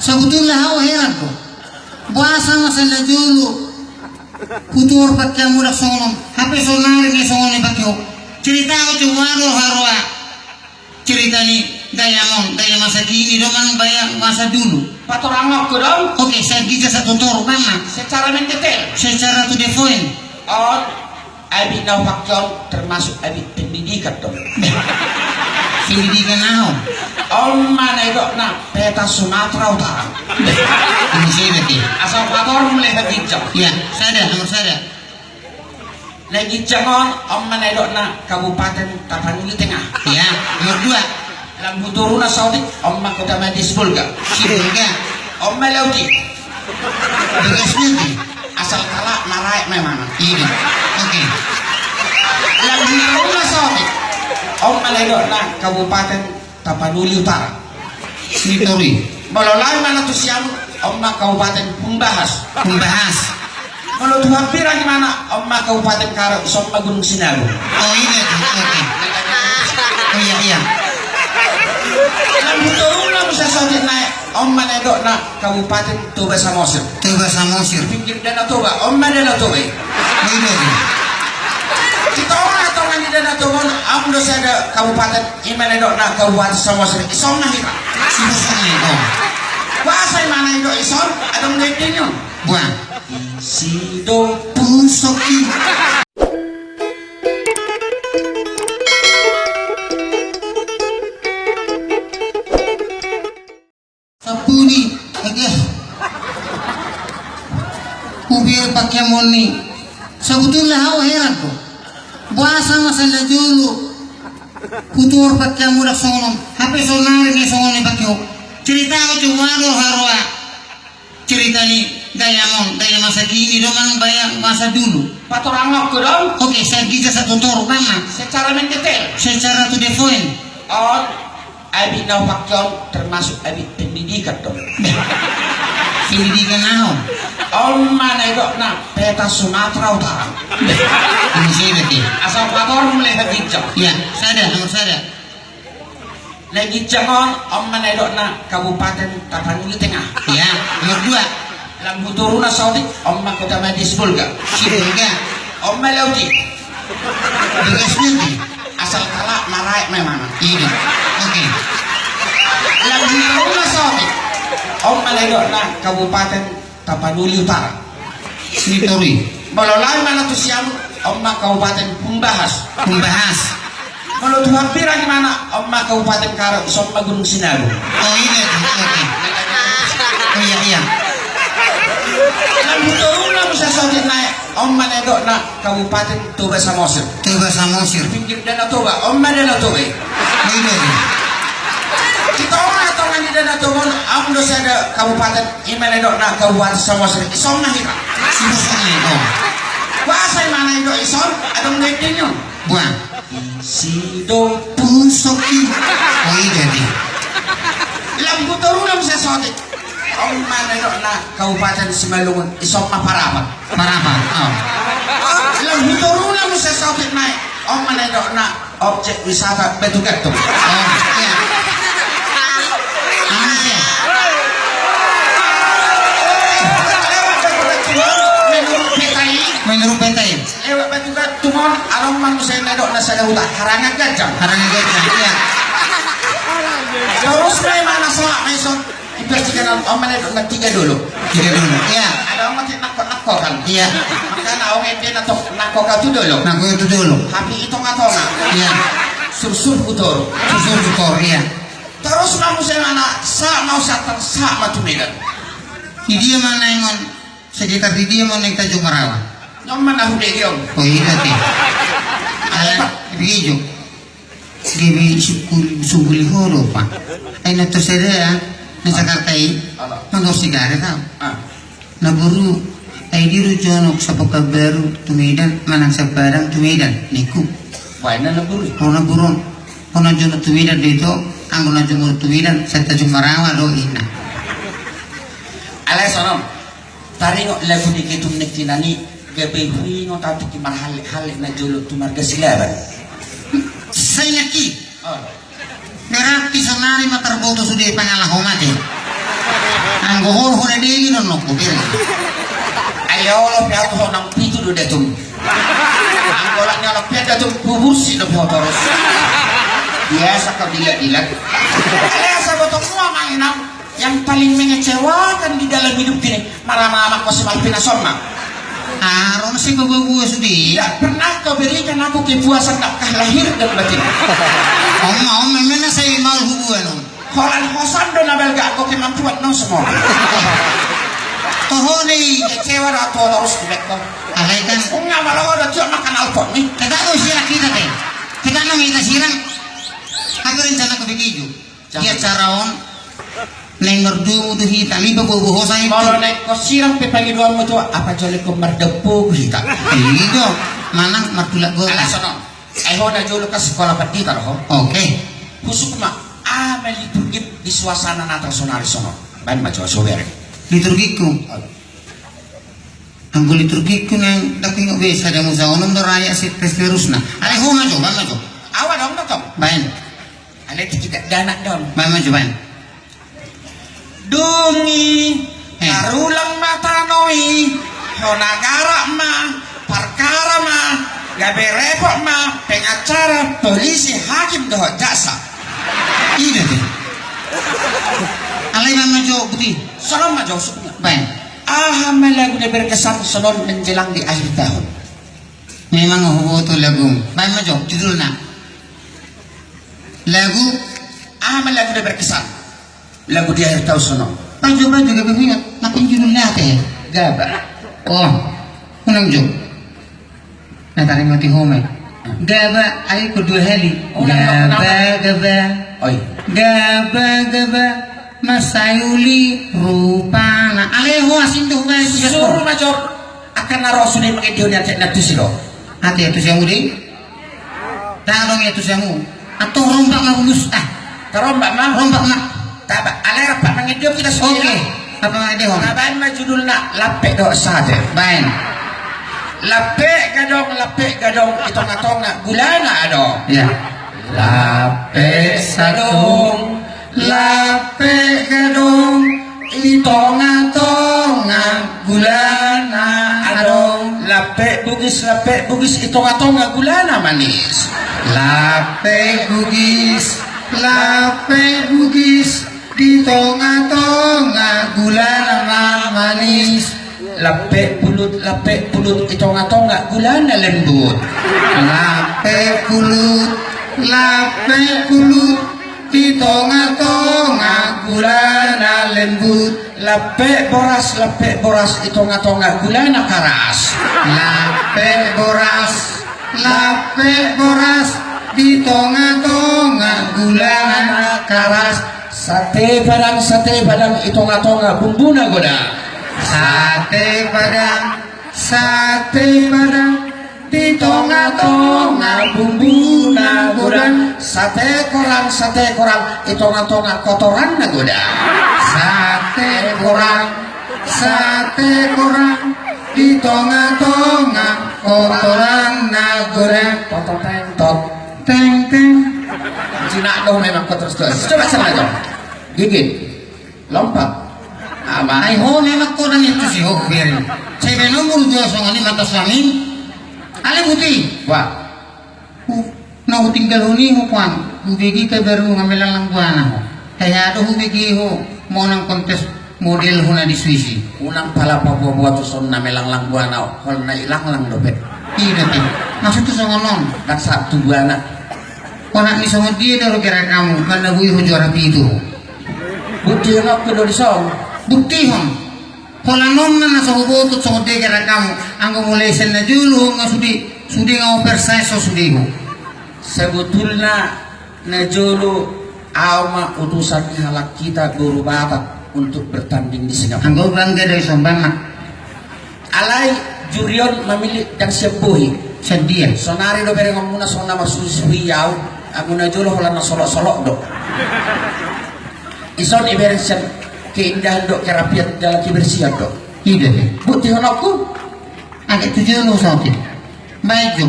Sebetulnya aku heran kok. Bahasa masalah dulu. Kutur pakai mudah sonom. HP sonari nih sonom pakai. Cerita aku cuma harua. Cerita nih gaya masa kini dengan bayar masa dulu. Patorang aku dong. Oke, saya bisa satu tor mana? Secara mendetail. Secara to the point. Oh, abi nau pakion termasuk abi pendidikan dong. Pendidikan naon? Om mana itu na peta Sumatera Utara. Ini saya berarti. Asal pator melihat hijau. Ya, saya nomor saya. Lagi jangan om mana itu na Kabupaten Tapanuli Tengah. Ya, nomor dua. Lambu turuna Saudi om kota Madis Bulga. Sibulga. Om Melauti. Bekas nanti. Asal kalah marai memang. Iya. Oke. Lambu turuna Saudi om mana itu na Kabupaten Tapanuli Utara. Nitori. Melolai mana tuh siang om Kabupaten Pembahas. Kalau tuh hampir lagi mana om Kabupaten Karo Somma Gunung Sinaru. Oh iya. Oke. Oh iya. Lambu turuna bisa saja naik om mana itu na Kabupaten Toba Samosir. Toba Samosir. Pinggir Danau Toba om mana Danau Toba. Nitori. Kita orang atau nggak di Danau Toba om dosa ada Kabupaten Imana itu na Kabupaten Samosir. Isom nah kita. Sibuk. Bahasa mana itu isom ada menjadinya. Buang. Sido Pusoki. Sapuni, oke. Ubir pakai moni. Sebetulnya aku heran kok. Bahasa masalah dulu. Kutur pakai mudah sonom. HP sonari nih sonom pakai. Cerita aku cuma harua. Cerita nih gaya masa kini dengan bayar masa dulu. patorang aku dong. Oke, saya bisa satu tor mana? Secara mendetail. Secara to the point. Oh, abi nau pakion termasuk abi pendidikan dong. Pendidikan naon? Om mana itu na peta Sumatera Utara. Ini saya berarti. Asal pator melihat hijau. Ya, saya nomor saya. Lagi jangan om mana itu na Kabupaten Tapanuli Tengah. Ya, nomor dua. Lambu turuna Saudi om kota Madis Bulga. Sibulga. Om Melauti. Bekas nanti. Asal kalah marai memang. Iya. Oke. Lambu turuna Saudi om mana itu na Kabupaten Tapanuli Utara. Nitori. Melolai mana tuh siang om Kabupaten Pembahas. Kalau tuh hampir lagi mana om Kabupaten Karo Somma Gunung Sinaru. Oh iya. Oke. Oh iya. Lambu turuna bisa saja naik om mana itu na Kabupaten Toba Samosir. Toba Samosir. Pinggir Danau Toba om mana Danau Toba. Nitori. Kita orang atau nggak di Danau Toba om dosa ada Kabupaten Imana itu na Kabupaten Samosir. Isom nah kita. Sibuk. Bahasa mana itu isom ada menjadinya. Buang. Sido Pusoki. Oh iya nih. lambu turuna bisa saja om mana itu na Kabupaten Simalungun isom Maparapat. Parapa. Oh. Lambu turuna bisa saja naik om mana itu na objek wisata Batu Gatung. Oh iya. Ano siya? Menurut petay. Lewat Batu Gatung alam manusia nadok na sa lautan harangan gajah. Karena gajah. Iya. Terus mana sama Mason dipercikan om mana itu na tiga dulu. Tiga dulu. Iya. Ada orang mati nakok kan. Iya. Makanya orang itu natok nakok itu dulu. Nah, gue itu dulu. Tapi itu nggak. Iya. Sursur kutor. Susul tutor. Iya. Terus manusia mana sama satar sama tumigan. Di dia mana yang sekitar di dia mana yang Tanjung Marawa. Yang mana hudegi om. Oh iya nanti. Alam begitu. Gibi suguli horo pa. Ay nato saya na Jakarta manggap sigara tau. Naburu ay diru jonok sa pagkabaru tumidan manang sa barang tumidan niku. Wah ini naburu. Kung naburon kung nandiyon tumidan dito ang kung nandiyon tumidan sa Tanjung Marawa do ina. Alay sonom. Taringo lagu di kitum nektinani gabi huingo tatu ki marhalik na jolo tumarga silaban. Saya ki. Merati sanari matarboto sudah pangalah mati. Anggo hon na di ginon no ko kiri. Ayo lo piatu honang pitu do detum. Angkolak nya lo piatu detum bubusi lo piatu terus. Biasa kau dilihat-lihat. Biasa botong semua mainan yang paling mengecewakan di dalam hidup ini. Malam-malam kau semalpina soma. Aron si babu sudi. Tidak pernah kau berikan aku kepuasan nakah lahir dan batin. Om memang saya mal hubungan. Holan hosan do nabel gak aku kemampuan no semua. Tohoni Kecewa atau terus kubek kau. alay kan. Enggak malah udah cuma makan alpon nih. Kita tuh sirang kita teh. Kita nang kita sirang. Aku rencana ke begitu. Dia caraon neng merdu tuh hita liba bobo hosa itu. Kalau naik kau siram pepagi dua mu tuh apa jolek kau merdepu kita. Iya, mana martulak gua. Alah sono. Ayo dah jolo ke sekolah pendita loh. Oke. Khusus mah liturgi di suasana nasional sono. Ban macam sober. Liturgiku. Anggo liturgiku nang daki nggak bisa ada musa onom beraya si terusna. Ale ho maju, maju. Awal dong dong. Bain, Ale tidak danak dong. maju bain. Dungi karulang mata noi honagara ma perkara ma gabe repot ma pengacara polisi hakim doh jasa. Iya deh. Ale maju putih. Salam maju sukunya. Bain. Lagu dia berkesan selon menjelang di akhir tahun. Memang hubo to lagu. Bain maju judulnya. Lagu Lagu dia berkesan. Lagu di akhir tahun sono. Baju juga begitu. Makin judulnya teh. Gaba. Oh, unang jo. Natari mati home. Gaba ay kedua heli. Gaba. Oi. Gaba masayuli rupana. Aleho asin tuh guys. Suruh maju akan naruh sudah mengidio niat natu silo. Hati itu siamu di. Tarong itu siamu. Atau rombak mah mustah. Terombak mah. Rombak mah. Tabak ale rapat mengidio kita Oke. sendiri. Apa nggak deh hon? Naban mah judulna lapek do sate. Bain. Lapek gadong itong-itong gulana adong. Ya. Lape sadong, lape gadong, itonga-tonga, gulana adong. Lapek bugis itong-itong gulana manis. Lape bugis, itonga-tonga, gulana manis. Lapek pulut itong-itong gulana lembut. Lape pulut, itonga-tonga, gulana lembut. Lapek boras itong-itong gulana karas. Lape boras, itonga-tonga, gulana karas. Sate padang itong-itong bumbuna goda. Sate padang, itonga-tonga, bumbuna goda. Sate korang itong-itong kotoran goda. Sate kurang, itonga-tonga, kotoran nagoreng. Tot Teng. Cina dong memang kotor terus. Coba sana dong. Gigit. Lompat. Ay ho, memang ko nang ito si Hok Birin. Saya benomor dua songan ni mata sangin. Ale buti. Wah. Na tinggal huni ho kwan. Hubigi ka baru ngamilang lang buwana ho. Kaya do hubigi ho mo nang kontes model ho na di Swisi. Unang pala pa buat son na melang lang buwana. Hol na ilang lang dopet. Iya ti. Maksud tu songan non. Dan satu buana. Kona ni songan dia daro kira kamu kana bui ho juara pitu. Bukti yang aku do disong. Bukti hon. Kola non na sa hubotut sa hote kira kamu. Ang mulai sen na julu nga sudi nga oversize so sudi ho. Sebetulnya Najolo Auma utusan halak kita guru batak untuk bertanding di Singapura. Ang bangga dari sombang Alai jurion memilih dan sepuhi. sedia. Sonari do bere ngomuna sona masusui yau. Aku Najolo holan solok-solok do. Ison ibersen keindahan do kerapian dalam kebersihan do. Iya deh. Bukti honokku. Agak tujuh lo sautin. Baik jo.